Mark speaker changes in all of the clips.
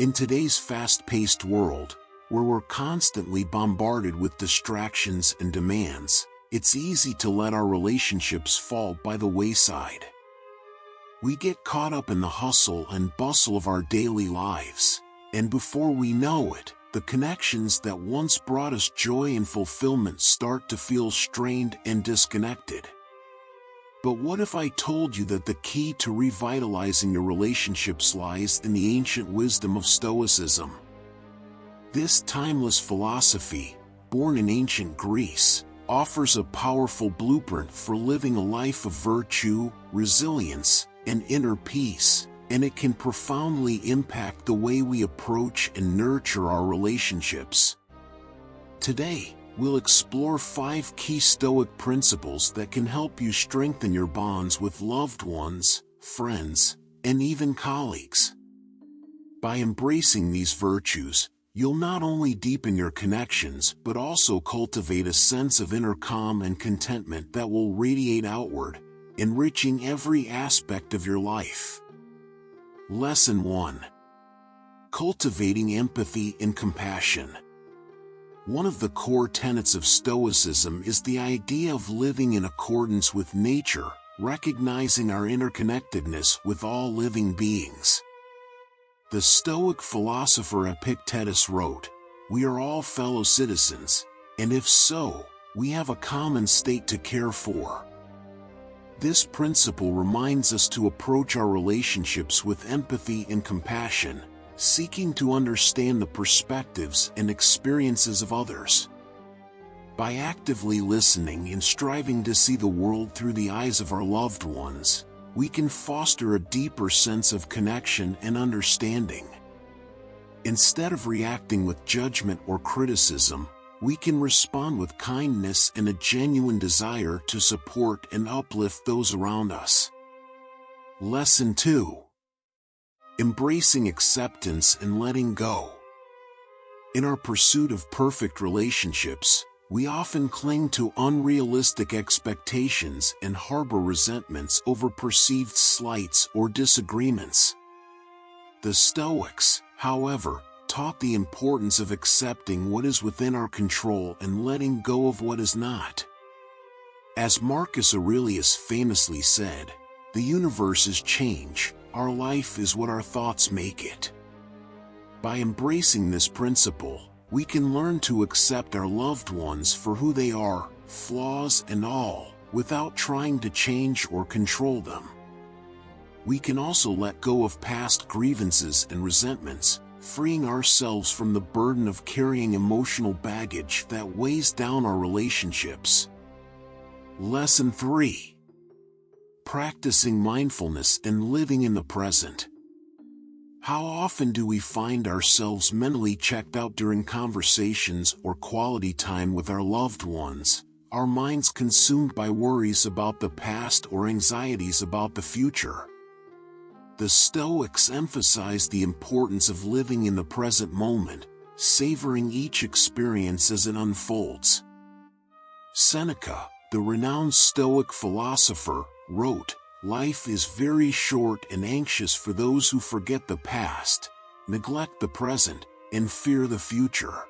Speaker 1: In today's fast-paced world, where we're constantly bombarded with distractions and demands, it's easy to let our relationships fall by the wayside. We get caught up in the hustle and bustle of our daily lives, and before we know it, the connections that once brought us joy and fulfillment start to feel strained and disconnected. But what if I told you that the key to revitalizing your relationships lies in the ancient wisdom of Stoicism? This timeless philosophy, born in ancient Greece, offers a powerful blueprint for living a life of virtue, resilience, and inner peace, and it can profoundly impact the way we approach and nurture our relationships. Today, we'll explore 5 key Stoic principles that can help you strengthen your bonds with loved ones, friends, and even colleagues. By embracing these virtues, you'll not only deepen your connections but also cultivate a sense of inner calm and contentment that will radiate outward, enriching every aspect of your life. Lesson 1. Cultivating empathy and compassion. One of the core tenets of Stoicism is the idea of living in accordance with nature, recognizing our interconnectedness with all living beings. The Stoic philosopher Epictetus wrote, "We are all fellow citizens, and if so, we have a common state to care for." This principle reminds us to approach our relationships with empathy and compassion, seeking to understand the perspectives and experiences of others. By actively listening and striving to see the world through the eyes of our loved ones, we can foster a deeper sense of connection and understanding. Instead of reacting with judgment or criticism, we can respond with kindness and a genuine desire to support and uplift those around us. Lesson 2. Embracing acceptance and letting go. In our pursuit of perfect relationships, we often cling to unrealistic expectations and harbor resentments over perceived slights or disagreements. The Stoics, however, taught the importance of accepting what is within our control and letting go of what is not. As Marcus Aurelius famously said, "The universe is change, our life is what our thoughts make it." By embracing this principle, we can learn to accept our loved ones for who they are, flaws and all, without trying to change or control them. We can also let go of past grievances and resentments, freeing ourselves from the burden of carrying emotional baggage that weighs down our relationships. Lesson 3. Practicing mindfulness and living in the present. How often do we find ourselves mentally checked out during conversations or quality time with our loved ones, our minds consumed by worries about the past or anxieties about the future? The Stoics emphasize the importance of living in the present moment, savoring each experience as it unfolds. Seneca, the renowned Stoic philosopher, wrote, "Life is very short and anxious for those who forget the past, neglect the present, and fear the future."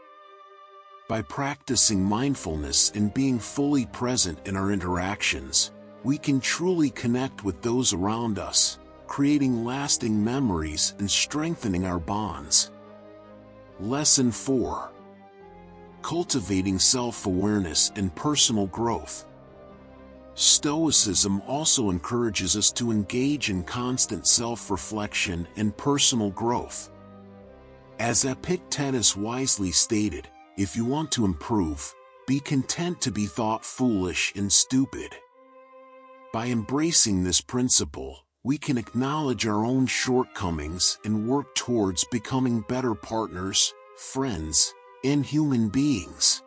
Speaker 1: By practicing mindfulness and being fully present in our interactions, we can truly connect with those around us, creating lasting memories and strengthening our bonds. Lesson 4. Cultivating self-awareness and personal growth. Stoicism also encourages us to engage in constant self-reflection and personal growth. As Epictetus wisely stated, "If you want to improve, be content to be thought foolish and stupid." By embracing this principle, we can acknowledge our own shortcomings and work towards becoming better partners, friends, and human beings.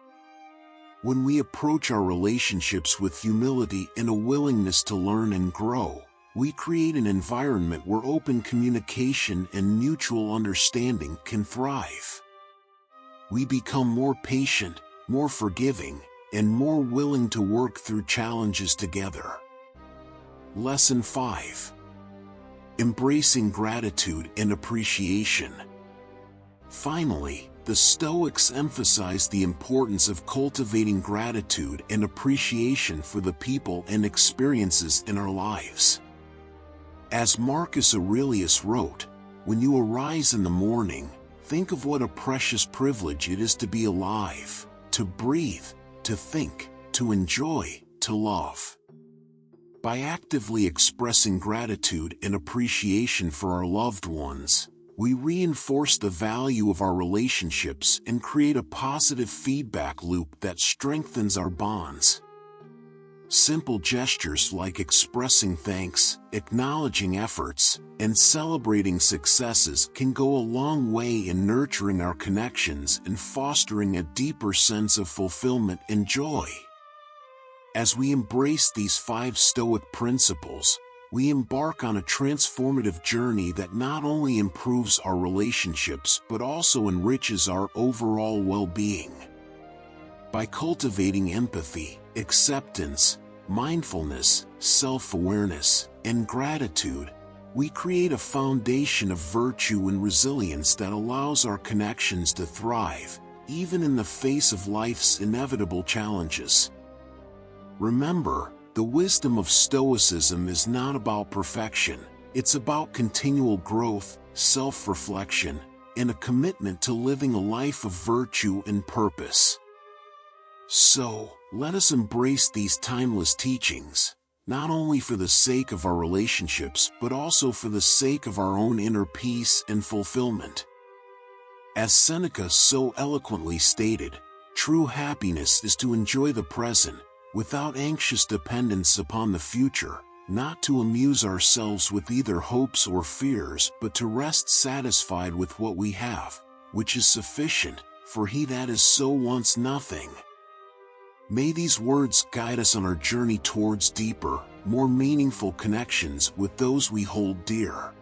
Speaker 1: When we approach our relationships with humility and a willingness to learn and grow, we create an environment where open communication and mutual understanding can thrive. We become more patient, more forgiving, and more willing to work through challenges together. Lesson 5. Embracing gratitude and appreciation. Finally, the Stoics emphasize the importance of cultivating gratitude and appreciation for the people and experiences in our lives. As Marcus Aurelius wrote, "When you arise in the morning, think of what a precious privilege it is to be alive, to breathe, to think, to enjoy, to love." By actively expressing gratitude and appreciation for our loved ones, we reinforce the value of our relationships and create a positive feedback loop that strengthens our bonds. Simple gestures like expressing thanks, acknowledging efforts, and celebrating successes can go a long way in nurturing our connections and fostering a deeper sense of fulfillment and joy. As we embrace these 5 Stoic principles, we embark on a transformative journey that not only improves our relationships but also enriches our overall well-being. By cultivating empathy, acceptance, mindfulness, self-awareness, and gratitude, we create a foundation of virtue and resilience that allows our connections to thrive, even in the face of life's inevitable challenges. Remember, the wisdom of Stoicism is not about perfection. It's about continual growth, self-reflection, and a commitment to living a life of virtue and purpose. So, let us embrace these timeless teachings, not only for the sake of our relationships but also for the sake of our own inner peace and fulfillment. As Seneca so eloquently stated, true happiness is to enjoy the present, without anxious dependence upon the future, not to amuse ourselves with either hopes or fears but to rest satisfied with what we have, which is sufficient, for he that is so wants nothing. May these words guide us on our journey towards deeper, more meaningful connections with those we hold dear.